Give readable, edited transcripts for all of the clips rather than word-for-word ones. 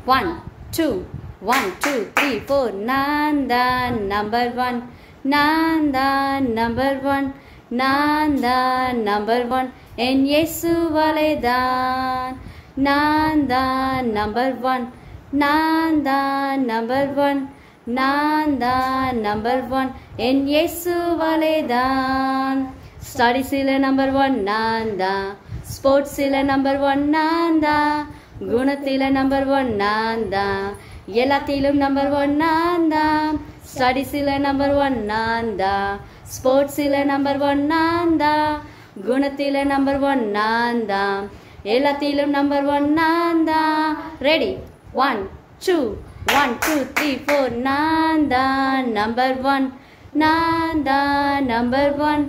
1 2 1 2 3 4 நான் தான் நம்பர் 1 நான் தான் நம்பர் 1 நான் தான் நம்பர் 1 என் இயேசுவாலே தான் நான் தான் நம்பர் 1 நான் தான் நம்பர் 1 நான் தான் நம்பர் 1 என் இயேசுவாலே தான் ஸ்டடீஸில் நம்பர் 1 நான் தான் ஸ்போர்ட்ஸில் நம்பர் 1 நான் தான் குணத்தில் நம்பர் 1 நான் தான் எல்லாத்திலும் நம்பர் 1 நான் தான் ஸ்டடீஸில் நம்பர் 1 நான் தான் ஸ்போர்ட்ஸில் நம்பர் 1 நான் தான் குணத்தில் நம்பர் 1 நான் தான் எல்லாத்திலும் நம்பர் 1 நான் தான் ரெடி 1 2 1 2 3 4 நான் தான் நம்பர் 1 நான் தான் நம்பர் 1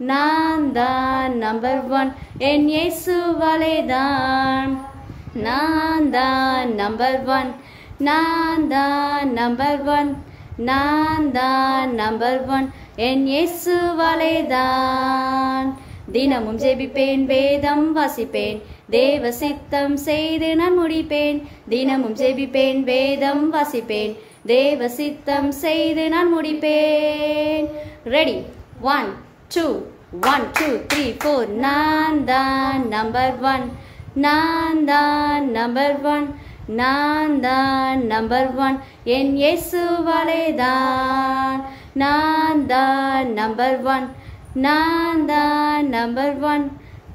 நான் தான் நம்பர் 1 என் இயேசுவாலே தான் நான் தான் நம்பர் 1 நான் தான் நம்பர் 1 நான் தான் நம்பர் 1 என் இயேசுவாலே தான் தினமும் ஜெபிப்பேன் வேதம் வாசிப்பேன் தேவ சித்தம் செய்து நான் முடிப்பேன் தினமும் ஜெபிப்பேன் வேதம் வாசிப்பேன் தேவ சித்தம் செய்து நான் முடிப்பேன் ரெடி 1 2 1 2 3 4 நான் தான் நம்பர் 1 நான் தான் நம்பர் 1 நான் தான் நம்பர் 1 என் இயேசுவாலே தான் நான் தான் நம்பர் 1 நான் தான் நம்பர் 1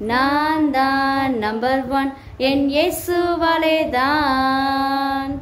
நான் தான் நம்பர் 1 என் இயேசுவாலே தான்